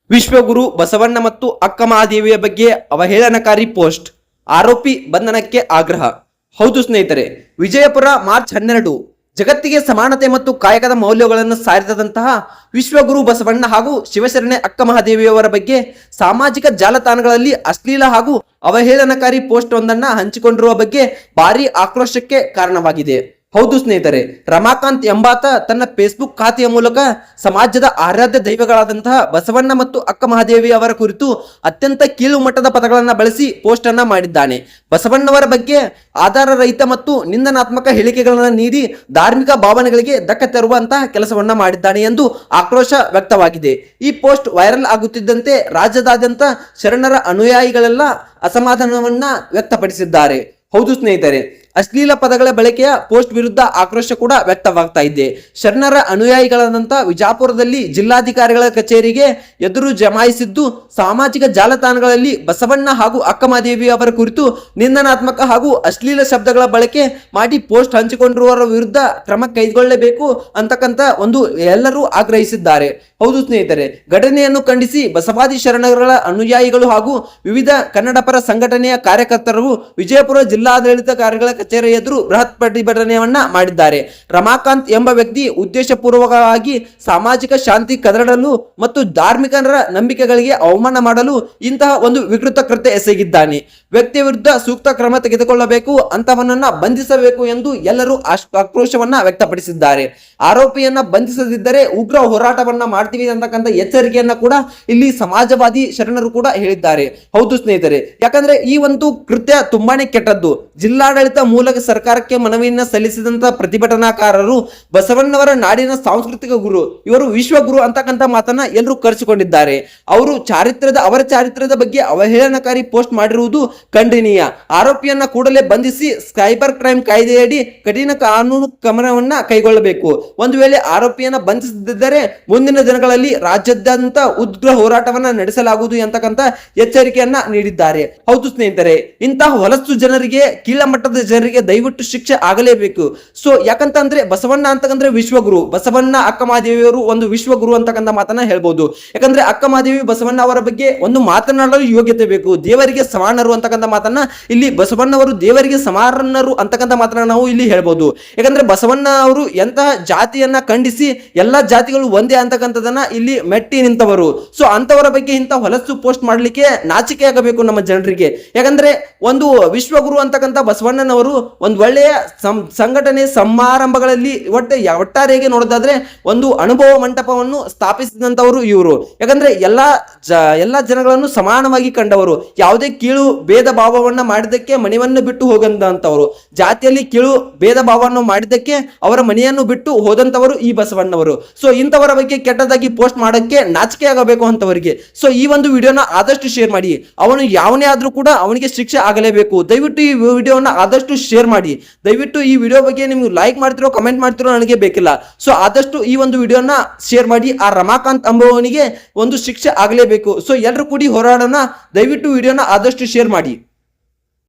ವಿಶ್ವಗುರು ಬಸವಣ್ಣ ಮತ್ತು ಅಕ್ಕ ಮಹಾದೇವಿಯ ಬಗ್ಗೆ ಅವಹೇಳನಕಾರಿ ಪೋಸ್ಟ್, ಆರೋಪಿ ಬಂಧನಕ್ಕೆ ಆಗ್ರಹ. ಹೌದು ಸ್ನೇಹಿತರೆ, ವಿಜಯಪುರ ಮಾರ್ಚ್ 12 ಜಗತ್ತಿಗೆ ಸಮಾನತೆ ಮತ್ತು ಕಾಯಕದ ಮೌಲ್ಯಗಳನ್ನು ಸಾರಿದಂತಹ ವಿಶ್ವಗುರು ಬಸವಣ್ಣ ಹಾಗೂ ಶಿವಶರಣೆ ಅಕ್ಕ ಮಹಾದೇವಿಯವರ ಬಗ್ಗೆ ಸಾಮಾಜಿಕ ಜಾಲತಾಣಗಳಲ್ಲಿ ಅಶ್ಲೀಲ ಹಾಗೂ ಅವಹೇಳನಕಾರಿ ಪೋಸ್ಟ್ ಒಂದನ್ನ ಹಂಚಿಕೊಂಡಿರುವ ಬಗ್ಗೆ ಭಾರಿ ಆಕ್ರೋಶಕ್ಕೆ ಕಾರಣವಾಗಿದೆ. ಹೌದು ಸ್ನೇಹಿತರೆ, ರಮಾಕಾಂತ್ ಎಂಬಾತ ತನ್ನ ಫೇಸ್ಬುಕ್ ಖಾತೆಯ ಮೂಲಕ ಸಮಾಜದ ಆರಾಧ್ಯ ದೈವಗಳಾದಂತಹ ಬಸವಣ್ಣ ಮತ್ತು ಅಕ್ಕ ಮಹಾದೇವಿ ಅವರ ಕುರಿತು ಅತ್ಯಂತ ಕೀಳು ಮಟ್ಟದ ಪದಗಳನ್ನು ಬಳಸಿ ಪೋಸ್ಟ್ ಅನ್ನ ಮಾಡಿದ್ದಾನೆ. ಬಸವಣ್ಣವರ ಬಗ್ಗೆ ಆಧಾರ ರಹಿತ ಮತ್ತು ನಿಂದನಾತ್ಮಕ ಹೇಳಿಕೆಗಳನ್ನು ನೀಡಿ ಧಾರ್ಮಿಕ ಭಾವನೆಗಳಿಗೆ ಧಕ್ಕೆ ತರುವಂತಹ ಕೆಲಸವನ್ನ ಮಾಡಿದ್ದಾನೆ ಎಂದು ಆಕ್ರೋಶ ವ್ಯಕ್ತವಾಗಿದೆ. ಈ ಪೋಸ್ಟ್ ವೈರಲ್ ಆಗುತ್ತಿದ್ದಂತೆ ರಾಜ್ಯದಾದ್ಯಂತ ಶರಣರ ಅನುಯಾಯಿಗಳೆಲ್ಲ ಅಸಮಾಧಾನವನ್ನ ವ್ಯಕ್ತಪಡಿಸಿದ್ದಾರೆ. ಹೌದು ಸ್ನೇಹಿತರೆ, ಅಶ್ಲೀಲ ಪದಗಳ ಬಳಕೆಯ ಪೋಸ್ಟ್ ವಿರುದ್ಧ ಆಕ್ರೋಶ ಕೂಡ ವ್ಯಕ್ತವಾಗ್ತಾ ಇದೆ. ಶರಣರ ಅನುಯಾಯಿಗಳಾದಂಥ ವಿಜಾಪುರದಲ್ಲಿ ಜಿಲ್ಲಾಧಿಕಾರಿಗಳ ಕಚೇರಿಗೆ ಎದುರು ಜಮಾಯಿಸಿದ್ದು ಸಾಮಾಜಿಕ ಜಾಲತಾಣಗಳಲ್ಲಿ ಬಸವಣ್ಣ ಹಾಗೂ ಅಕ್ಕ ಮಹಾದೇವಿ ಅವರ ಕುರಿತು ನಿಂದನಾತ್ಮಕ ಹಾಗೂ ಅಶ್ಲೀಲ ಶಬ್ದಗಳ ಬಳಕೆ ಮಾಡಿ ಪೋಸ್ಟ್ ಹಂಚಿಕೊಂಡಿರುವವರ ವಿರುದ್ಧ ಕ್ರಮ ಕೈಗೊಳ್ಳಬೇಕು ಅಂತಕ್ಕಂಥ ಒಂದು ಎಲ್ಲರೂ ಆಗ್ರಹಿಸಿದ್ದಾರೆ. ಹೌದು ಸ್ನೇಹಿತರೆ, ಘಟನೆಯನ್ನು ಖಂಡಿಸಿ ಬಸವಾದಿ ಶರಣರ ಅನುಯಾಯಿಗಳು ಹಾಗೂ ವಿವಿಧ ಕನ್ನಡ ಪರ ಸಂಘಟನೆಯ ಕಾರ್ಯಕರ್ತರು ವಿಜಯಪುರ ಜಿಲ್ಲಾಡಳಿತಾಧಿಕಾರಿಗಳ ಕಚೇರಿ ಎದುರು ಬೃಹತ್ ಪ್ರತಿಭಟನೆಯನ್ನ ಮಾಡಿದ್ದಾರೆ. ರಮಾಕಾಂತ್ ಎಂಬ ವ್ಯಕ್ತಿ ಉದ್ದೇಶಪೂರ್ವಕವಾಗಿ ಸಾಮಾಜಿಕ ಶಾಂತಿ ಕದಡಲು ಮತ್ತು ಧಾರ್ಮಿಕರ ನಂಬಿಕೆಗಳಿಗೆ ಅವಮಾನ ಮಾಡಲು ಇಂತಹ ಒಂದು ವಿಕೃತ ಕೃತ್ಯ ಎಸಗಿದ್ದಾನೆ. ವ್ಯಕ್ತಿಯ ವಿರುದ್ಧ ಸೂಕ್ತ ಕ್ರಮ ತೆಗೆದುಕೊಳ್ಳಬೇಕು, ಅಂತವನನ್ನ ಬಂಧಿಸಬೇಕು ಎಂದು ಎಲ್ಲರೂ ಆಕ್ರೋಶವನ್ನ ವ್ಯಕ್ತಪಡಿಸಿದ್ದಾರೆ. ಆರೋಪಿಯನ್ನ ಬಂಧಿಸದಿದ್ದರೆ ಉಗ್ರ ಹೋರಾಟವನ್ನ ಮಾಡ್ತೀವಿ ಅಂತಕ್ಕಂಥ ಎಚ್ಚರಿಕೆಯನ್ನ ಕೂಡ ಇಲ್ಲಿ ಸಮಾಜವಾದಿ ಶರಣರು ಕೂಡ ಹೇಳಿದ್ದಾರೆ. ಹೌದು ಸ್ನೇಹಿತರೆ, ಯಾಕಂದ್ರೆ ಈ ಒಂದು ಕೃತ್ಯ ತುಂಬಾನೇ ಕೆಟ್ಟದ್ದು. ಜಿಲ್ಲಾಡಳಿತ ಮೂಲಕ ಸರ್ಕಾರಕ್ಕೆ ಮನವಿಯನ್ನ ಸಲ್ಲಿಸಿದಂತ ಪ್ರತಿಭಟನಾಕಾರರು ಬಸವಣ್ಣವರ ನಾಡಿನ ಸಾಂಸ್ಕೃತಿಕ ಗುರು, ಇವರು ವಿಶ್ವಗುರು ಅಂತಕ್ಕಂಥ ಮಾತನ್ನ ಎಲ್ಲರೂ ಕರೆಸಿಕೊಂಡಿದ್ದಾರೆ. ಅವರ ಚಾರಿತ್ರ್ಯದ ಬಗ್ಗೆ ಅವಹೇಳನಕಾರಿ ಪೋಸ್ಟ್ ಮಾಡಿರುವುದು ಖಂಡನೀಯ. ಆರೋಪಿಯನ್ನ ಕೂಡಲೇ ಬಂಧಿಸಿ ಸೈಬರ್ ಕ್ರೈಮ್ ಕಾಯ್ದೆಯಡಿ ಕಠಿಣ ಕಾನೂನು ಕ್ರಮವನ್ನ ಕೈಗೊಳ್ಳಬೇಕು. ಒಂದು ವೇಳೆ ಆರೋಪಿಯನ್ನ ಬಂಧಿಸದಿದ್ದರೆ ಮುಂದಿನ ದಿನಗಳಲ್ಲಿ ರಾಜ್ಯಾದ್ಯಂತ ಉಗ್ರ ಹೋರಾಟವನ್ನ ನಡೆಸಲಾಗುವುದು ಅಂತಕ್ಕಂಥ ಎಚ್ಚರಿಕೆಯನ್ನ ನೀಡಿದ್ದಾರೆ. ಹೌದು ಸ್ನೇಹಿತರೆ, ಇಂತಹ ಹೊಲಸು ಜನರಿಗೆ, ಕೀಳಮಟ್ಟದ ಜನರಿಗೆ ದಯವಿಟ್ಟು ಶಿಕ್ಷೆ ಆಗಲೇಬೇಕು. ಸೊ ಯಾಕಂತಂದ್ರೆ ಬಸವಣ್ಣ ಅಂತಕ್ಕಂದ್ರೆ ವಿಶ್ವಗುರು, ಬಸವಣ್ಣ ಅಕ್ಕ ಮಹಾದೇವಿಯವರು ಒಂದು ವಿಶ್ವಗುರು ಅಂತಕ್ಕಂಥ ಮಾತನ್ನ ಹೇಳ್ಬೋದು. ಯಾಕಂದ್ರೆ ಅಕ್ಕ ಮಹಾದೇವಿ ಬಸವಣ್ಣ ಅವರ ಬಗ್ಗೆ ಒಂದು ಮಾತನಾಡಲು ಯೋಗ್ಯತೆ ಬೇಕು. ದೇವರಿಗೆ ಸಮಾನರು ಅಂತಕ್ಕಂಥ ಮಾತನ್ನ ಇಲ್ಲಿ ಬಸವಣ್ಣವರು ದೇವರಿಗೆ ಸಮಾನರು ಅಂತಕ್ಕಂಥ ಮಾತನ್ನ ನಾವು ಇಲ್ಲಿ ಹೇಳ್ಬೋದು. ಯಾಕಂದ್ರೆ ಬಸವಣ್ಣ ಅವರು ಎಂತಹ ಜಾತಿಯನ್ನ ಖಂಡಿಸಿ ಎಲ್ಲಾ ಜಾತಿಗಳು ಒಂದೇ ಅಂತಕ್ಕಂಥದನ್ನ ಇಲ್ಲಿ ಮೆಟ್ಟಿ ನಿಂತವರು. ಸೊ ಅಂತವರ ಬಗ್ಗೆ ಇಂಥ ಹೊಲಸು ಪೋಸ್ಟ್ ಮಾಡ್ಲಿಕ್ಕೆ ನಾಚಿಕೆ ಆಗಬೇಕು ನಮ್ಮ ಜನರಿಗೆ. ಯಾಕಂದ್ರೆ ಒಂದು ವಿಶ್ವಗುರು ಅಂತಕ್ಕಂಥ ಬಸವಣ್ಣನವರು ಒಂದು ಒಳ್ಳೆಯ ಸಂಘಟನೆ ಸಮಾರಂಭಗಳಲ್ಲಿ ಒಟ್ಟಾರೆಯಾಗಿ ನೋಡೋದಾದ್ರೆ ಒಂದು ಅನುಭವ ಮಂಟಪವನ್ನು ಸ್ಥಾಪಿಸಿದಂತವರು ಇವರು. ಯಾಕಂದ್ರೆ ಎಲ್ಲಾ ಜನಗಳನ್ನು ಸಮಾನವಾಗಿ ಕಂಡವರು, ಯಾವುದೇ ಕೀಳು ಭೇದ ಭಾವವನ್ನ ಮಾಡಿದ್ದಕ್ಕೆ ಮನೆಯನ್ನು ಬಿಟ್ಟು ಹೋಗಂತವರು, ಜಾತಿಯಲ್ಲಿ ಕೀಳು ಭೇದ ಭಾವವನ್ನು ಮಾಡಿದ್ದಕ್ಕೆ ಅವರ ಮನೆಯನ್ನು ಬಿಟ್ಟು ಹೋದಂತವರು ಈ ಬಸವಣ್ಣವರು. ಸೊ ಇಂಥವರ ಬಗ್ಗೆ ಕೆಟ್ಟದಾಗಿ ಪೋಸ್ಟ್ ಮಾಡೋಕ್ಕೆ ನಾಚಿಕೆ ಆಗಬೇಕು ಅಂತವರಿಗೆ. ಸೊ ಈ ಒಂದು ವಿಡಿಯೋನ ಆದಷ್ಟು ಶೇರ್ ಮಾಡಿ. ಅವನು ಯಾವನೇ ಆದ್ರೂ ಕೂಡ ಅವನಿಗೆ ಶಿಕ್ಷೆ ಆಗಲೇಬೇಕು. ದಯವಿಟ್ಟು ಈ ವಿಡಿಯೋನ ಆದಷ್ಟು ಶೇರ್ ಮಾಡಿ. ದಯವಿಟ್ಟು ಈ ವಿಡಿಯೋ ಬಗ್ಗೆ ನಿಮ್ಗೆ ಲೈಕ್ ಮಾಡ್ತಿರೋ ಕಮೆಂಟ್ ಮಾಡ್ತಿರೋ ನನಗೆ ಬೇಕಿಲ್ಲ. ಸೊ ಆದಷ್ಟು ಈ ಒಂದು ವಿಡಿಯೋನ ಶೇರ್ ಮಾಡಿ. ಆ ರಮಾಕಾಂತ್ ಅಂಬುವವನಿಗೆ ಒಂದು ಶಿಕ್ಷೆ ಆಗಲೇಬೇಕು. ಸೊ ಎಲ್ಲರೂ ಕೂಡಿ ಹೋರಾಡೋಣ. ದಯವಿಟ್ಟು ವಿಡಿಯೋನ ಆದಷ್ಟು ಶೇರ್ ಮಾಡಿ.